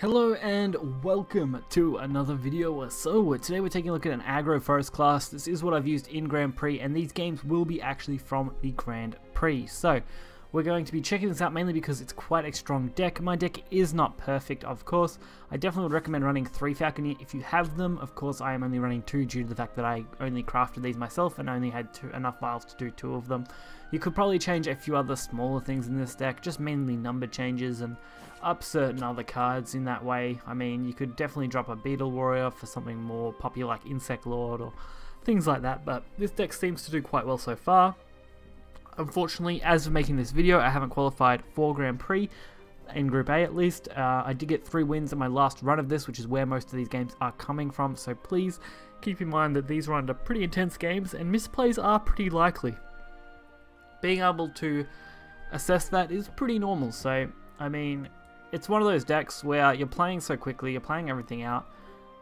Hello and welcome to another video. So today we're taking a look at an aggro forest class. This is what I've used in Grand Prix, and these games will be actually from the Grand Prix. So we're going to be checking this out mainly because it's quite a strong deck. My deck is not perfect, of course. I definitely would recommend running 3 Falconeer if you have them. Of course, I am only running 2 due to the fact that I only crafted these myself and only had enough vials to do 2 of them. You could probably change a few other smaller things in this deck, just mainly number changes and up certain other cards in that way. I mean, you could definitely drop a Beetle Warrior for something more popular like Insect Lord or things like that, but this deck seems to do quite well so far. Unfortunately, as of making this video, I haven't qualified for Grand Prix, in Group A at least. I did get 3 wins in my last run of this, which is where most of these games are coming from, so please keep in mind that these are under pretty intense games and misplays are pretty likely. Being able to assess that is pretty normal, so I mean, it's one of those decks where you're playing so quickly, you're playing everything out.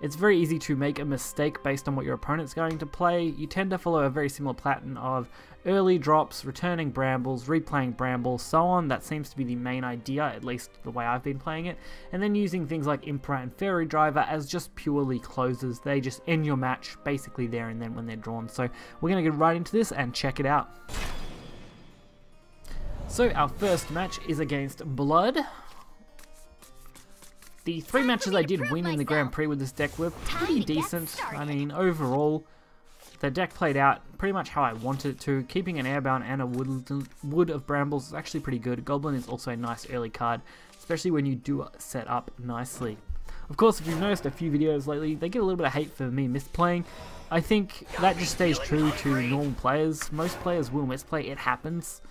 It's very easy to make a mistake based on what your opponent's going to play. You tend to follow a very similar pattern of early drops, returning brambles, replaying brambles, so on. That seems to be the main idea, at least the way I've been playing it. And then using things like Imperate and Fairy Driver as just purely closers. They just end your match basically there and then when they're drawn. So we're going to get right into this and check it out. So our first match is against Blood. The 3 matches I did win in the Grand Prix with this deck were pretty decent. I mean, overall, the deck played out pretty much how I wanted it to. Keeping an Airbound and a Wood of Brambles is actually pretty good. Goblin is also a nice early card, especially when you do set up nicely. Of course, if you've noticed a few videos lately, they get a little bit of hate for me misplaying. I think that just stays true to normal players. Most players will misplay, it happens.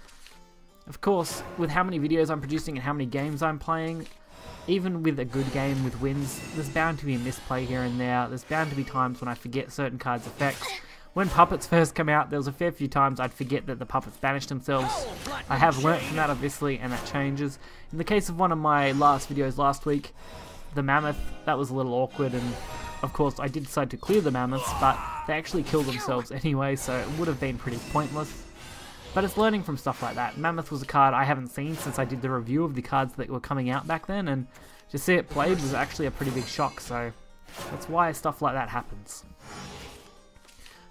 Of course, with how many videos I'm producing and how many games I'm playing, even with a good game with wins, there's bound to be a misplay here and there. There's bound to be times when I forget certain cards' effects. When puppets first come out, there was a fair few times I'd forget that the puppets banished themselves. I have learnt from that, obviously, and that changes. In the case of one of my last videos last week, the Mammoth, that was a little awkward, and of course I did decide to clear the Mammoths, but they actually killed themselves anyway, so it would have been pretty pointless. But it's learning from stuff like that. Mammoth was a card I haven't seen since I did the review of the cards that were coming out back then, and to see it played was actually a pretty big shock, so that's why stuff like that happens.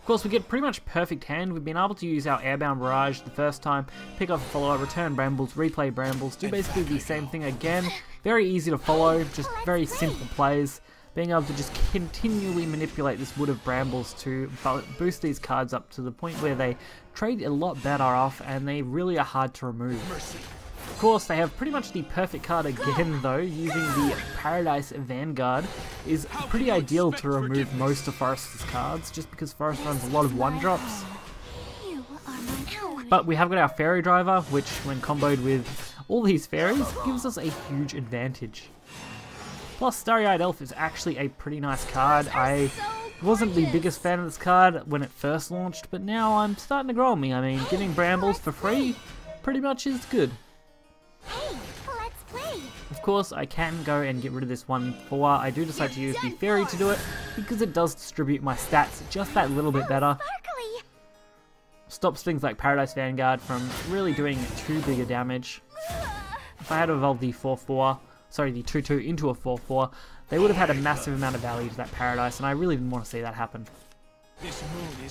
Of course, we get pretty much perfect hand. We've been able to use our Airbound Barrage the first time, pick off a follower, return Brambles, replay Brambles, do basically the same thing again. Very easy to follow, just very simple plays. Being able to just continually manipulate this Wood of Brambles to boost these cards up to the point where they trade a lot better off and they really are hard to remove. Of course, they have pretty much the perfect card again though. Using the Paradise Vanguard is pretty ideal to remove most of Forest's cards, just because Forest runs a lot of 1-drops. But we have got our Fairy Driver, which when comboed with all these fairies, gives us a huge advantage. Plus, Starry-Eyed Elf is actually a pretty nice card. I wasn't the biggest fan of this card when it first launched, but now I'm starting to grow on me. I mean, getting Brambles for free pretty much is good. Of course, I can go and get rid of this 1/4. I do decide to use the Fairy to do it, because it does distribute my stats just that little bit better. Stops things like Paradise Vanguard from really doing too big a damage. If I had evolved the 4/4, sorry, the 2/2 into a 4/4, they would have had a massive amount of value to that Paradise, and I really didn't want to see that happen.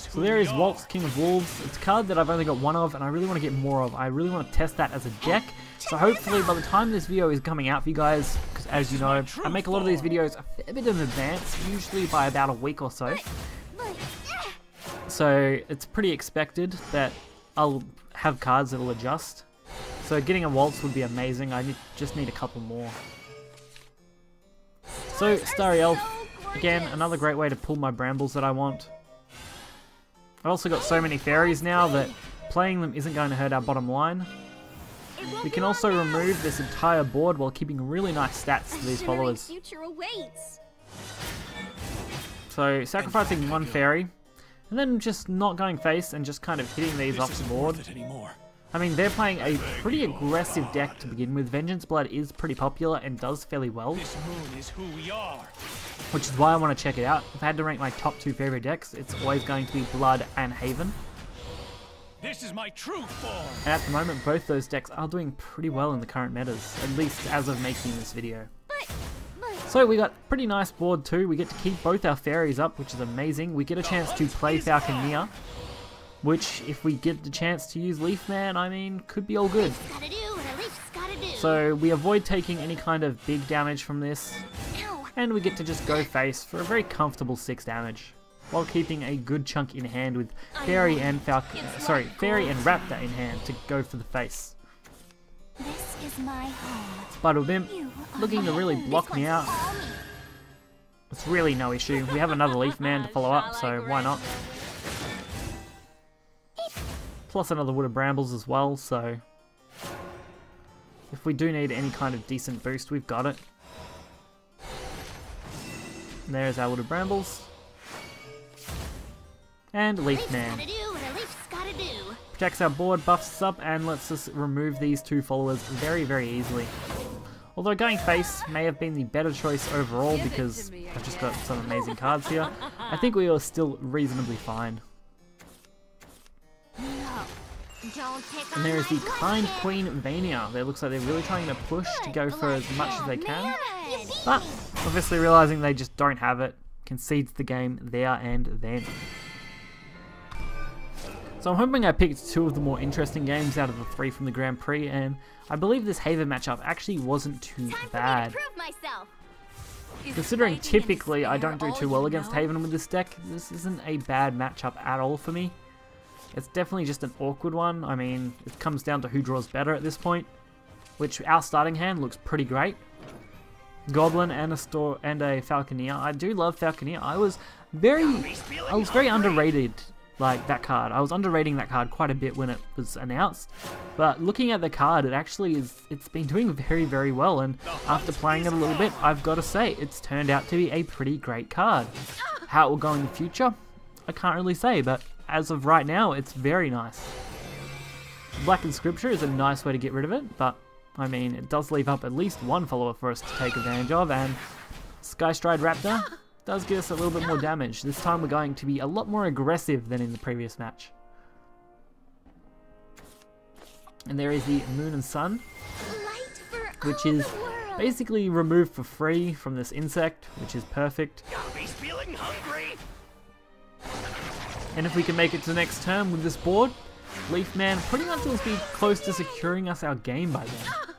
So there is Waltz, King of Wolves. It's a card that I've only got 1 of, and I really want to get more of. I really want to test that as a deck, so hopefully by the time this video is coming out for you guys, because as you know, I make a lot of these videos a fair bit in advance, usually by about a week or so. So it's pretty expected that I'll have cards that will adjust. So getting a Waltz would be amazing. I just need a couple more. So Starry Elf, again, another great way to pull my Brambles that I want. I've also got so many fairies now that playing them isn't going to hurt our bottom line. We can also remove this entire board while keeping really nice stats to these followers. So sacrificing 1 fairy, and then just not going face and just kind of hitting these off the board. I mean, they're playing a pretty aggressive deck to begin with. Vengeance Blood is pretty popular and does fairly well, which is why I want to check it out. If I had to rank my top 2 favorite decks, it's always going to be Blood and Haven. This is my true form. And at the moment, both those decks are doing pretty well in the current metas, at least as of making this video. So we got a pretty nice board too. We get to keep both our fairies up, which is amazing. We get a chance to play Falconeer, which if we get the chance to use Leafman, I mean, could be all good. So we avoid taking any kind of big damage from this, and we get to just go face for a very comfortable 6 damage, while keeping a good chunk in hand with Fairy and Fairy and Raptor in hand to go for the face. This is my home. Spider Bimp looking to really block me out. It's really no issue. We have another Leafman to follow up, so why not? Plus another Wood of Brambles as well, so if we do need any kind of decent boost, we've got it. And there's our Wood of Brambles. And Leafman. Protects our board, buffs us up, and lets us remove these 2 followers very, very easily. Although going face may have been the better choice overall because I've just got some amazing cards here, I think we are still reasonably fine. And there is the Kind Queen Vania. It looks like they're really trying to push to go for as much as they can, but obviously realizing they just don't have it, concedes the game there and then. So I'm hoping I picked 2 of the more interesting games out of the 3 from the Grand Prix, and I believe this Haven matchup actually wasn't too bad. Considering typically I don't do too well against Haven with this deck, this isn't a bad matchup at all for me. It's definitely just an awkward one. I mean, it comes down to who draws better at this point, which our starting hand looks pretty great. Goblin and a Falconeer. I do love Falconeer. I was very underrated. Like that card. I was underrating that card quite a bit when it was announced, but looking at the card, it's been doing very, very well, and after playing it a little bit, I've got to say, it's turned out to be a pretty great card. How it will go in the future, I can't really say, but as of right now, it's very nice. Black Inscripture is a nice way to get rid of it, but I mean, it does leave up at least 1 follower for us to take advantage of, and Skystride Raptor does give us a little bit more damage. This time we're going to be a lot more aggressive than in the previous match. And there is the Moon and Sun, which is basically removed for free from this insect, which is perfect. And if we can make it to the next turn with this board, Leafman pretty much will be close to securing us our game by then.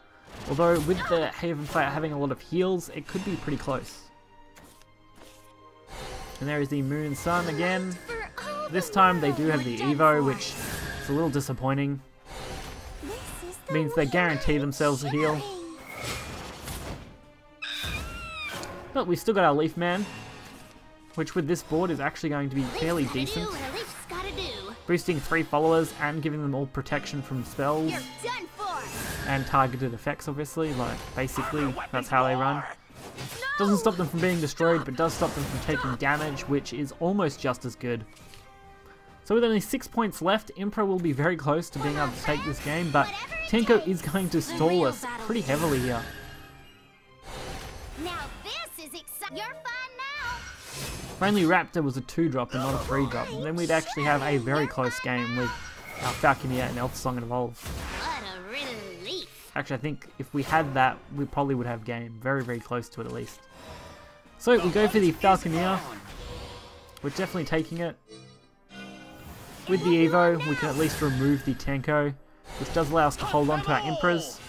Although with the Haven player having a lot of heals, it could be pretty close. And there is the Moon and Sun again. This time they do have the Evo, which is a little disappointing. Means they guarantee themselves a heal. But we've still got our Leafman, which with this board is actually going to be fairly decent. Boosting 3 followers and giving them all protection from spells. And targeted effects, obviously. Like, basically, that's how they run. Doesn't stop them from being destroyed, but does stop them from taking damage, which is almost just as good. So with only 6 points left, Impro will be very close to being able to take this game, but Tenko is going to stall us pretty heavily here. Now this is exciting. You're fine now. If only Raptor was a 2-drop and not a 3-drop, then we'd actually have a very close game with our Falconeer and Elf Song and Evolve. What a relief. Actually, I think if we had that, we probably would have game. Very, very close to it at least. So we go for the Falconeer. We're definitely taking it. With the Evo, we can at least remove the Tenko, which does allow us to hold on to our Emperors.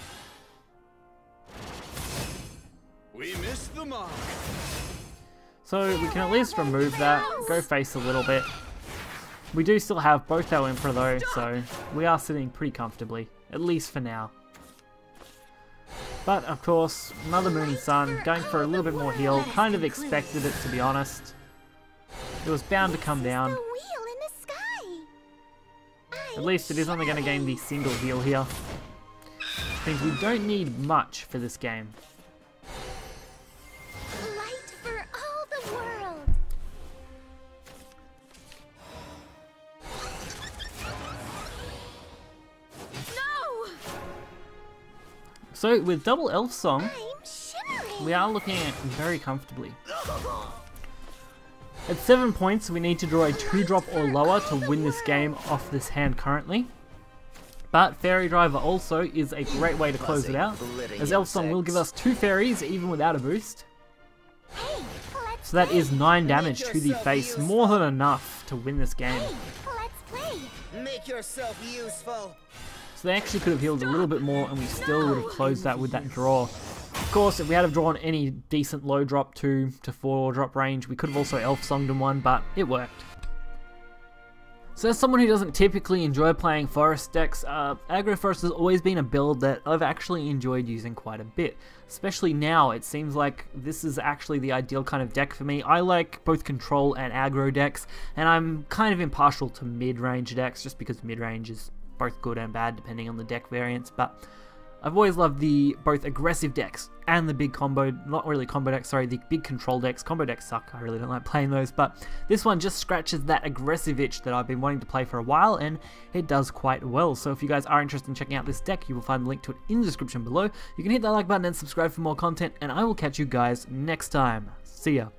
We missed the mark. So we can at least remove that, go face a little bit. We do still have both our Emperor though, so we are sitting pretty comfortably, at least for now. But of course, another Moon and Sun, going for a little bit more heal, kind of expected it to be honest. It was bound to come down. At least it is only going to gain the single heal here. Which means we don't need much for this game. Light for all the world. No! So with double Elf Song, we are looking at very comfortably. At 7 points, we need to draw a 2-drop or lower to win this game off this hand currently. But Fairy Driver also is a great way to close it out, as Elf Song will give us 2 fairies even without a boost. So that is 9 damage to the face, more than enough to win this game. Hey, let's play. Make yourself useful. So they actually could have healed a little bit more and we still would have closed that with that draw. Of course, if we had have drawn any decent low drop 2 to 4 drop range, we could have also elf songed in one, but it worked. So as someone who doesn't typically enjoy playing forest decks, Aggro Forest has always been a build that I've actually enjoyed using quite a bit. Especially now, it seems like this is actually the ideal kind of deck for me. I like both control and aggro decks, and I'm kind of impartial to mid-range decks just because mid-range is both good and bad depending on the deck variants, but I've always loved the both aggressive decks and the big combo, not really combo decks, sorry, the big control decks. Combo decks suck, I really don't like playing those, but this one just scratches that aggressive itch that I've been wanting to play for a while, and it does quite well. So if you guys are interested in checking out this deck, you will find the link to it in the description below. You can hit that like button and subscribe for more content, and I will catch you guys next time. See ya.